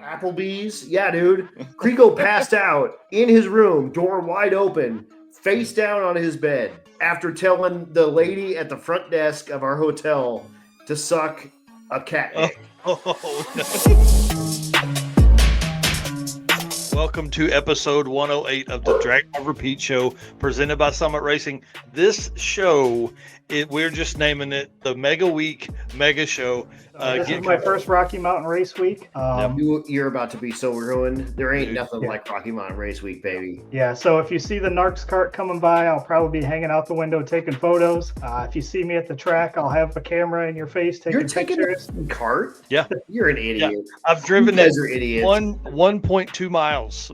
Applebee's? Yeah, dude. Krigo passed out in his room, door wide open, face down on his bed, after telling the lady at the front desk of our hotel to suck a cat dick. Oh, no. Welcome to episode 108 of the Drag Drive Repeat Show, presented by Summit Racing. This show, we're just naming it the Mega Week Mega Show. This is my first Rocky Mountain Race Week. You're about to be so ruined. There ain't nothing Yeah. like Rocky Mountain Race Week, baby. Yeah, so if you see the Narcs cart coming by, I'll probably be hanging out the window taking photos. If you see me at the track, I'll have a camera in your face taking pictures. The cart? Yeah. You're an idiot. Yeah. I've driven You guys are idiots. 1.2 miles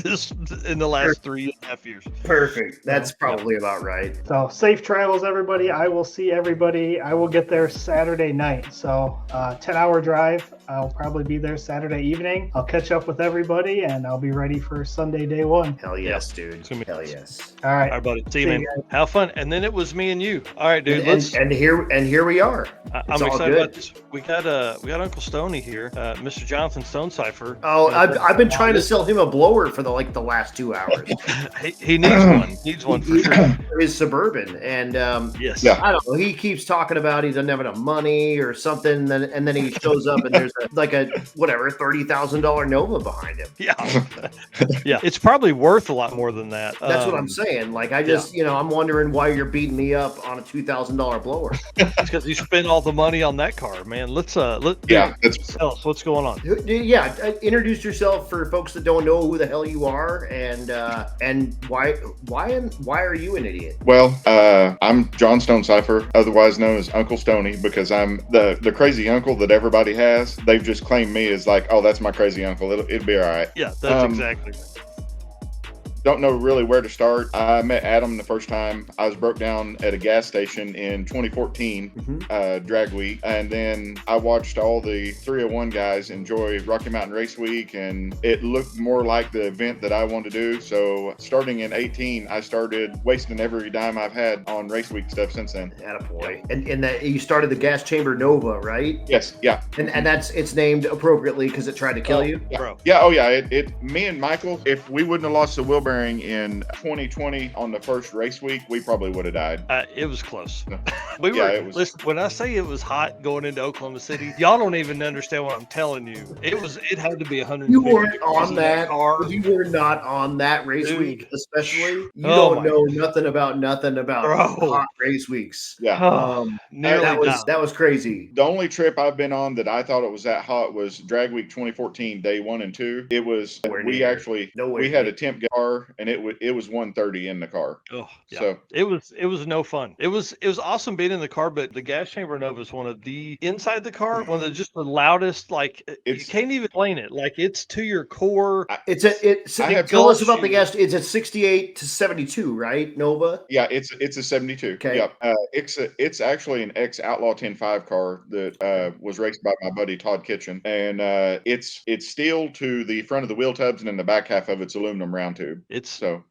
this in the last 3.5 years. Perfect. That's probably about right. So safe travels, everybody. I will see everybody. I will get there Saturday night. So 10-hour drive. I'll probably be there Saturday evening. I'll catch up with everybody, and I'll be ready for Sunday day one. Hell yes, dude. It's gonna be Hell yes. All right. All right, buddy. See you, See man. you guys. Have fun. And then it was me and you. All right, dude. And here we are. I'm It's all excited good. about this. We got Uncle Stony here, Mr. Jonathan Stone Cipher. Oh, I've been trying to sell him a blower for the last 2 hours. He needs one. Needs one for sure. For his Suburban, and Yes. Yeah. I don't know. He keeps talking about he doesn't have enough money or something, and then he shows up and there's a $30,000 Nova behind him. Yeah. Yeah. It's probably worth a lot more than that. That's what I'm saying. Like, I just, I'm wondering why you're beating me up on a $2,000 blower. It's because you spent all the money on that car, man. Let's Yeah, that's tell us what's going on. Yeah, introduce yourself for folks that don't know who the hell you are, and why are you an idiot? well. I'm John Stone Cipher, otherwise known as Uncle Stony, because I'm the crazy uncle that everybody has. They've just claimed me as like, oh, that's my crazy uncle. It'll be all right. Yeah, that's exactly. Don't know really where to start. I met Adam the first time. I was broke down at a gas station in 2014, drag week. And then I watched all the 301 guys enjoy Rocky Mountain Race Week, and it looked more like the event that I wanted to do. So starting in 18, I started wasting every dime I've had on race week stuff since then. Attaboy. And that you started the gas chamber Nova, right? Yes, yeah. And it's named appropriately because it tried to kill you? Yeah. Bro. Yeah, oh yeah. Me and Michael, if we wouldn't have lost the wheel bearing in 2020 on the first race week, we probably would have died. It was close. It was. When I say it was hot going into Oklahoma City, y'all don't even understand what I'm telling you. It had to be 100. You weren't on that. car. You were not on that race Dude. week, especially. You Oh don't my know nothing about Bro. hot race weeks. Yeah. Nearly that died. was crazy. The only trip I've been on that I thought it was that hot was Drag Week 2014, day 1 and 2. It was Nowhere we near. actually Nowhere we had near. a temp car, and it was 130 in the car. Oh, yeah. So It was no fun. It was awesome being in the car, but the gas chamber Nova is one of the inside the car, one of just the loudest. Like you It's- can't even explain it. Like it's to your core. I have Tell us told about the you- gas. It's a 68 to 72, right, Nova? yeah, it's a 72. Okay. Yep. It's actually an ex Outlaw 10.5 car that was raced by my buddy Todd Kitchen, and it's steel to the front of the wheel tubs, and then the back half of it's aluminum round tube. It's So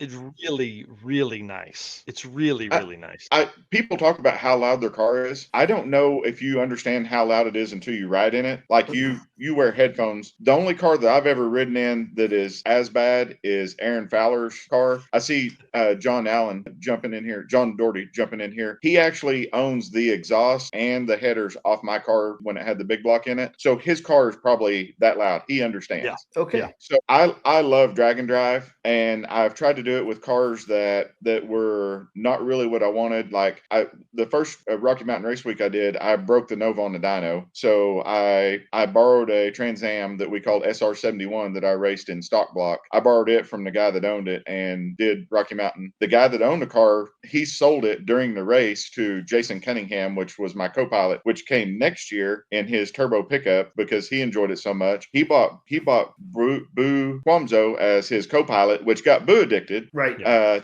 really, really nice. It's really, really nice. people talk about how loud their car is. I don't know if you understand how loud it is until you ride in it. Like you wear headphones. The only car that I've ever ridden in that is as bad is Aaron Fowler's car. I see John Allen jumping in here, John Doherty jumping in here. He actually owns the exhaust and the headers off my car when it had the big block in it. So his car is probably that loud. He understands. Yeah. Okay. Yeah. So I love drag and drive, and I've tried to do it with cars that were not really what I wanted. Like the first Rocky Mountain Race Week I did, I broke the Nova on the dyno. So I borrowed a Trans Am that we called SR71 that I raced in stock block. I borrowed it from the guy that owned it and did Rocky Mountain. The guy that owned the car, he sold it during the race to Jason Cunningham, which was my co-pilot, which came next year in his turbo pickup because he enjoyed it so much. He bought Boo Quamzo as his co-pilot, which got Boo addicted. Right.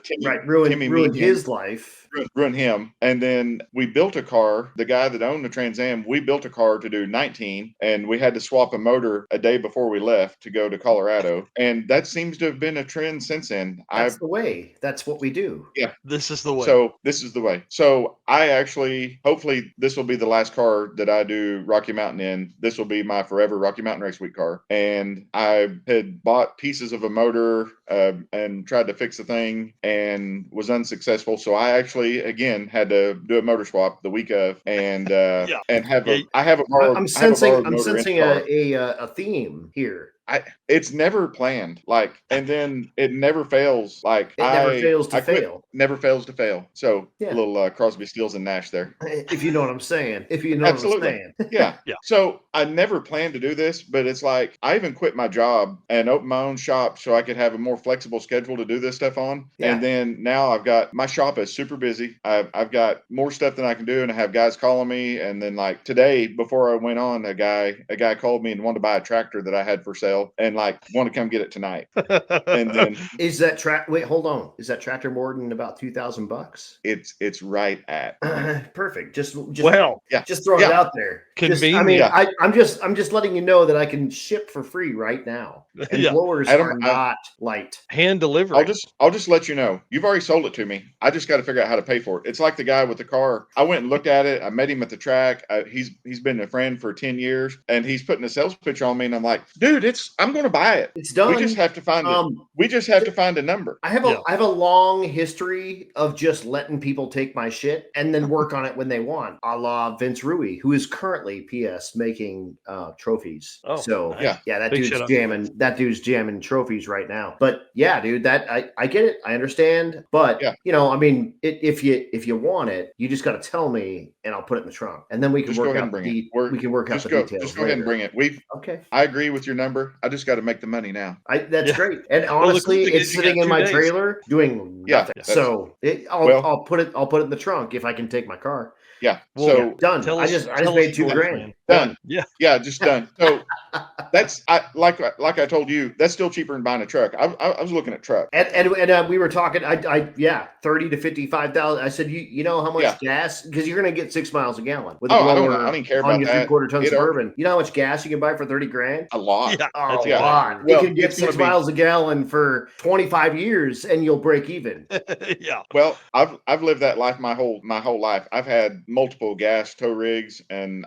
Timmy, Right. Ruined Meehan. his life. ruin him. And then we built a car. The guy that owned the Trans Am, we built a car to do 19, and we had to swap a motor a day before we left to go to Colorado. And that seems to have been a trend since then. That's the way. That's what we do. Yeah. This is the way. So this is the way. So I actually, hopefully this will be the last car that I do Rocky Mountain in. This will be my forever Rocky Mountain Race Week car. And I had bought pieces of a motor and tried to fix the thing and was unsuccessful. So I actually, again, had to do a motor swap the week of and and I have a borrowed. I'm sensing a theme here. It's never planned, and then it never fails. It never fails to fail. Never fails to fail. So Yeah. a little Crosby, Stills, and Nash there. If you know what I'm saying. If you know Absolutely. what I'm saying. Yeah. Yeah. So I never planned to do this, but it's like I even quit my job and opened my own shop so I could have a more flexible schedule to do this stuff on. Yeah. And then now I've got my shop is super busy. I've got more stuff than I can do, and I have guys calling me. And then like today, before I went on, a guy called me and wanted to buy a tractor that I had for sale and want to come get it tonight. And then Is that wait, hold on. Is that tractor more than about $2,000? it's right at Perfect. Just well, yeah. Just throwing it out there. Convenient. I'm just letting you know that I can ship for free right now. And Yeah. blowers are not light. Hand delivery. I'll just let you know. You've already sold it to me. I just got to figure out how to pay for it. It's like the guy with the car. I went and looked at it. I met him at the track. He's been a friend for 10 years, and he's putting a sales pitch on me, and I'm like, dude, I'm going to buy it. It's done. We just have to find it. We just have to find a number. I have a long history of just letting people take my shit and then work on it when they want, a la Vince Rui, who is currently PS making trophies. Oh, so nice. that Big dude's jamming. That dude's jamming trophies right now. But yeah, dude, that I get it. I understand. But I mean, if you want it, you just got to tell me, and I'll put it in the trunk, and then we can work out the we can work out the details. Just go ahead and bring it. Okay. I agree with your number. I just got to make the money now. That's great. And honestly, it's sitting in my trailer doing nothing. So I'll put it in the trunk if I can take my car. Yeah. Well, so done. I just made $2,000. Done. Yeah. Just done. So that's like I told you, that's still cheaper than buying a truck. I was looking at truck. And we were talking. I 30 to 55,000. I said, you know how much gas, because you're going to get 6 miles a gallon with a blower I don't even care about on your that. 3/4 ton Suburban. You know how much gas you can buy for $30,000? A lot. Yeah, a lot. Well, you can get 6 miles a gallon for 25 years, and you'll break even. Yeah. Well, I've lived that life my whole life. I've had multiple gas tow rigs, and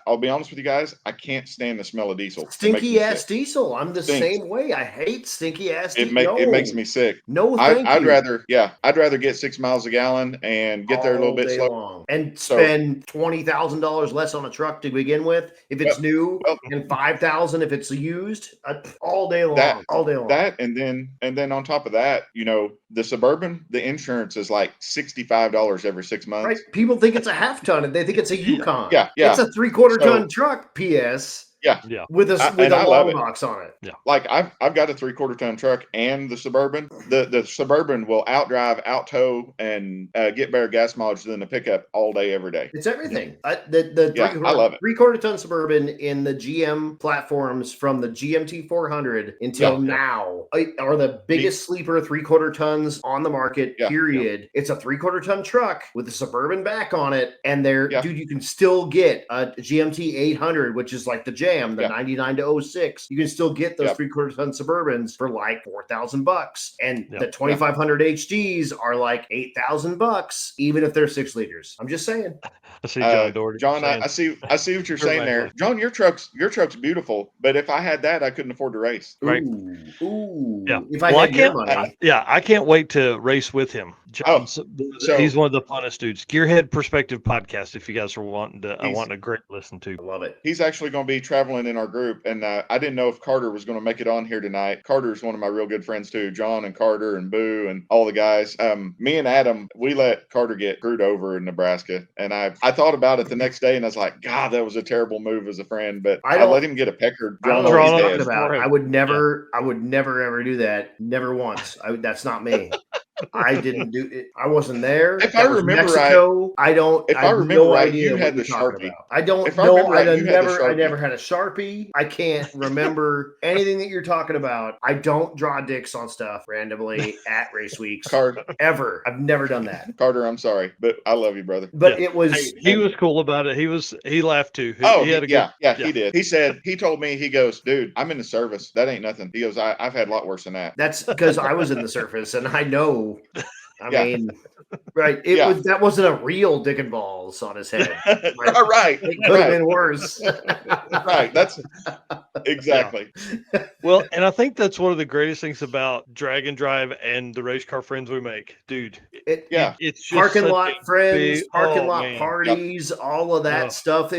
I'll be honest with you guys, I can't stand the smell of diesel. Stinky ass diesel. I'm the same way. I hate stinky ass diesel. It makes me sick. No, thank I'd you. rather get 6 miles a gallon and get there a little bit slower and spend $20,000 less on a truck to begin with if it's new, and $5,000 if it's used. All day long. All day long. That and then on top of that, the Suburban, the insurance is like $65 every 6 months. Right. People think it's a half ton and they think it's a Yukon. Yeah. It's a 3/4 ton truck. PS. Yeah. With a long box on it. Yeah. Like I've got a 3/4 ton truck and the Suburban. The Suburban will outdrive, out-tow, and get better gas mileage than the pickup all day, every day. It's everything. I love it. 3/4 ton Suburban in the GM platforms from the GMT 400 until now are the biggest sleeper 3/4 tons on the market, period. Yeah. It's a 3/4 ton truck with a Suburban back on it. And dude, you can still get a GMT 800, which is like the J. The 99 to 06, you can still get those 3/4 ton Suburbans for like $4,000, and the 2500 HDs are like $8,000, even if they're 6 liters. I'm just saying. I see John Doherty. John, I see what you're saying there. John, your truck's beautiful, but if I had that, I couldn't afford to race. Right. Ooh. Yeah. If I had your money. I can't wait to race with him. John, so he's one of the funnest dudes. Gearhead Perspective podcast. If you guys are wanting a great listen to, I love it. He's actually going to be traveling in our group, and I didn't know if Carter was going to make it on here tonight. Carter's one of my real good friends too. John and Carter and Boo and all the guys. Me and Adam, we let Carter get screwed over in Nebraska, and I thought about it the next day, and I was like, God, that was a terrible move as a friend. But I let him get a pecker. I don't know what you're talking about. I would never ever do that. Never once. That's not me. I didn't do it. I wasn't there. If That I was remember Mexico. I If I have remember no right, idea you what had you're the talking Sharpie. about. I don't If I know. remember right, you had the I Sharpie. never had a Sharpie. I can't remember anything that you're talking about. I don't draw dicks on stuff randomly at race weeks. Ever. I've never done that. Carter, I'm sorry, but I love you, brother. But Yeah. it was. Hey, he was cool about it. He laughed too. Oh, He had a good. he did. He told me, he goes, dude, I'm in the service. That ain't nothing. He goes, I've had a lot worse than that. That's because I was in the surface and I know. I Yeah. mean, right. That wasn't a real dick and balls on his head. Right. It could have been worse. Right. That's exactly. Well, and I think that's one of the greatest things about Drag and Drive and the race car friends we make, dude. It, Yeah. It's just parking such lot a friends, big- parking oh, lot man. parties, all of that Ugh. stuff.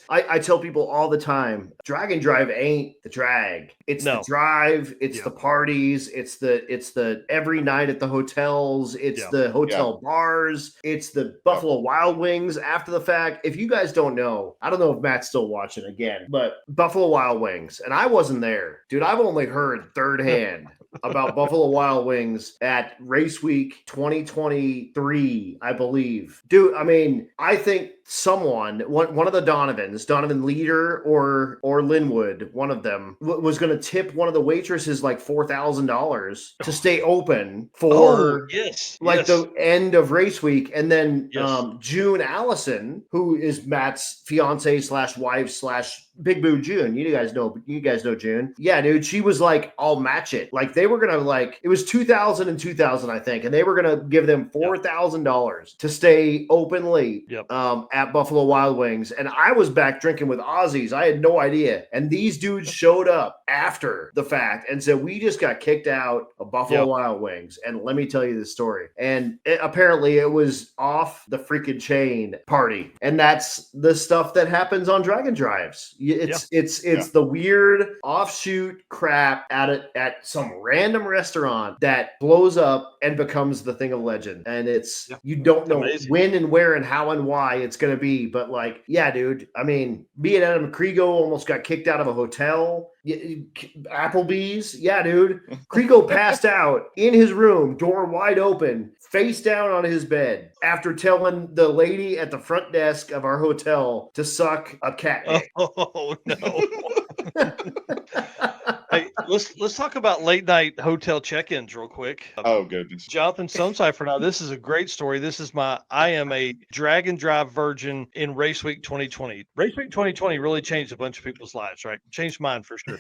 I tell people all the time, drag and drive ain't the drag. It's the No. drive, it's Yeah. the parties, it's the every night at the hotels, it's Yeah. the hotel bars, it's the Buffalo Wild Wings after the fact. If you guys don't know, I don't know if Matt's still watching again, but Buffalo Wild Wings, and I wasn't there. Dude, I've only heard third hand about Buffalo Wild Wings at Race Week 2023, I believe. Dude, I mean, I think one of the Donovan Leader or Linwood, one of them was going to tip one of the waitresses like $4,000 to stay open for the end of Race Week. And then June Allison, who is Matt's fiance / wife / Big Boo June. You guys know June. Yeah, dude. She was like, I'll match it. Like they were gonna it was 2000 and 2000, I think, and they were gonna give them $4,000 to stay open late at Buffalo Wild Wings. And I was back drinking with Aussies. I had no idea. And these dudes showed up after the fact and said, we just got kicked out of Buffalo Wild Wings. And let me tell you the story. And apparently it was off the freaking chain party. And that's the stuff that happens on Dragon Drives. It's the weird offshoot crap at some random restaurant that blows up and becomes the thing of legend. And you don't know when and where and how and why it's going to be. But dude, I mean, me and Adam Krigo almost got kicked out of a hotel. Applebee's. Yeah, dude. Krigo passed out in his room, door wide open, face down on his bed after telling the lady at the front desk of our hotel to suck a cat dick. Oh no. Hey, let's talk about late night hotel check-ins real quick. Oh goodness. Jonathan Stone Cipher. Now this is a great story. I am a drag and drive virgin in Race Week 2020. Race Week 2020 really changed a bunch of people's lives, right? Changed mine for sure.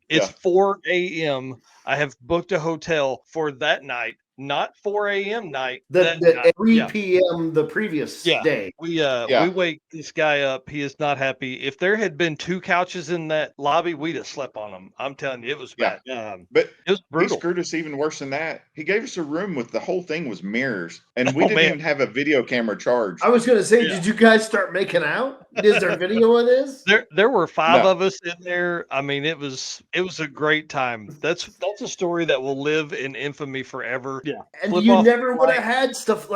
It's 4 a.m. I have booked a hotel for that night. Not 4 a.m. night. The 3 p.m. the previous day. We wake this guy up. He is not happy. If there had been 2 couches in that lobby, we'd have slept on them. I'm telling you, it was bad. But it was brutal. He screwed us even worse than that. He gave us a room with the whole thing was mirrors, and we didn't even have a video camera charged. I was going to say, did you guys start making out? Is there video of this? There were 5 of us in there. I mean, it was a great time. That's a story that will live in infamy forever. Yeah. And you never would have had stuff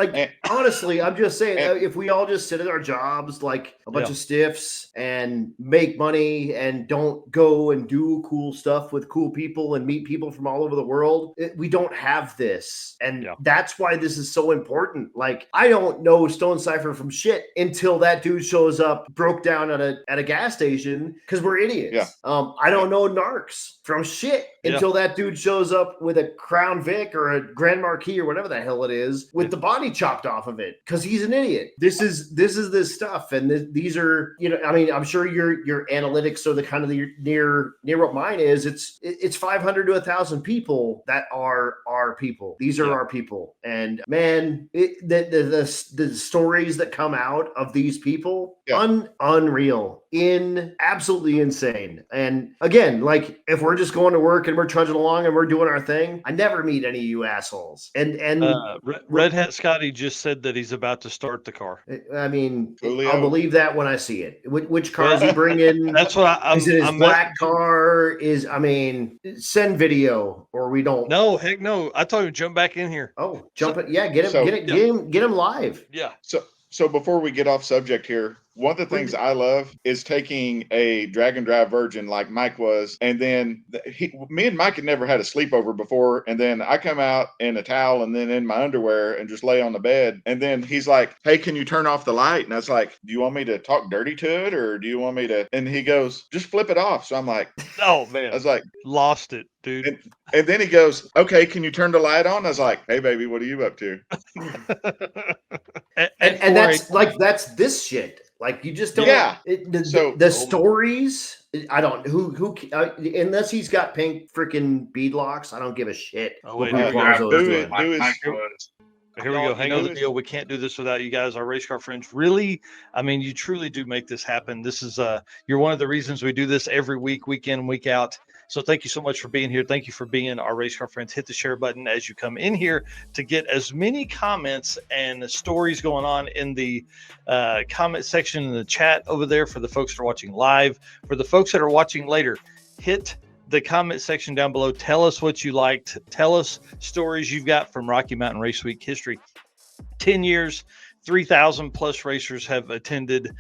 honestly, I'm just saying, if we all just sit at our jobs like a bunch of stiffs and make money and don't go and do cool stuff with cool people and meet people from all over the world, we don't have this. And that's why this is so important. Like, I don't know Stone Cipher from shit until that dude shows up, broke down at a gas station, because we're idiots. I don't know Narcs from shit until that dude shows up with a Crown Vic or a Grand Marquis or whatever the hell it is with the body chopped off of it, because he's an idiot. This is this stuff, and these are, I mean, I'm sure your analytics are the kind of near what mine is. It's 500 to 1,000 people that are our people. These are our people, and man, the stories that come out of these people, unreal, absolutely insane. And again, like, if we're just going to work and we're trudging along and we're doing our thing, I never meet any of you assholes. And Red Hat Scotty just said that he's about to start the car. I mean, Julio. I'll believe that when I see it. Which car is he bringing? That's what is it his black car? Send video or we don't. No, heck no. I told him jump back in here. Oh, jump it. Yeah, get him live. Yeah. So before we get off subject here, one of the things I love is taking a drag and drive virgin like Mike was, and then me and Mike had never had a sleepover before, and then I come out in a towel and then in my underwear and just lay on the bed, and then he's like, "Hey, can you turn off the light?" And I was like, "Do you want me to talk dirty to it, or do you want me to?" And he goes, "Just flip it off." So I'm like, "Oh man," I was like, "Lost it, dude." And then he goes, "Okay, can you turn the light on?" I was like, "Hey, baby, what are you up to?" and that's this shit. Like you just don't. Yeah. The stories. I don't who unless he's got pink freaking beadlocks. I don't give a shit. Oh wait, what here we Pete go. Barzo's doing. Here we go. Hang on the deal. We can't do this without you guys, our race car friends. Really, I mean, you truly do make this happen. This is you're one of the reasons we do this every week, week in, week out. So thank you so much for being here. Thank you for being our race car friends. Hit the share button as you come in here to get as many comments and stories going on in the comment section in the chat over there for the folks that are watching live. For the folks that are watching later, hit the comment section down below. Tell us what you liked. Tell us stories you've got from Rocky Mountain Race Week history. 10 years, 3,000 plus racers have attended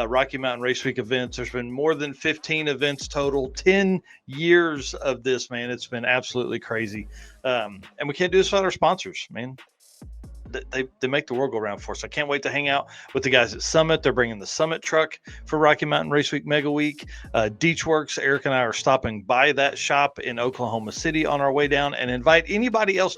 Rocky Mountain Race Week events. There's been more than 15 events total. 10 years of this, man. It's been absolutely crazy. And we can't do this without our sponsors, man. They make the world go round for us. I can't wait to hang out with the guys at Summit. They're bringing the Summit truck for Rocky Mountain Race Week Mega Week. Deechworks, Eric and I are stopping by that shop in Oklahoma City on our way down, and invite anybody else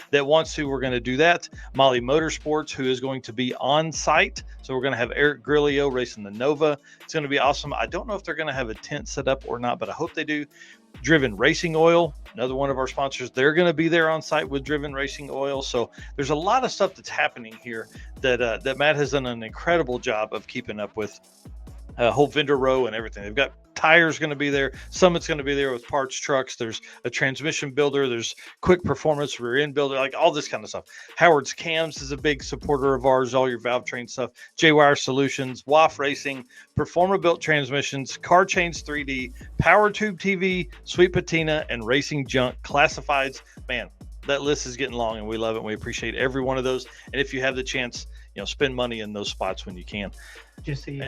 that wants to. We're going to do that. Molly Motorsports, who is going to be on site. So we're going to have Eric Grillo racing the Nova. It's going to be awesome. I don't know if they're going to have a tent set up or not, but I hope they do. Driven Racing Oil, another one of our sponsors. They're going to be there on site with Driven Racing Oil. So there's a lot of stuff that's happening here that Matt has done an incredible job of keeping up with. Whole vendor row and everything. They've got tires going to be there. Summit's going to be there with parts trucks. There's a transmission builder. There's quick performance rear end builder, like all this kind of stuff. Howard's Cams is a big supporter of ours. All your valve train stuff. J-Wire Solutions, WAF Racing, Performer Built Transmissions, Car Chains 3D, Power Tube TV, Sweet Patina, and Racing Junk Classifieds. Man, that list is getting long, and we love it. And we appreciate every one of those. And if you have the chance, spend money in those spots when you can. Did you see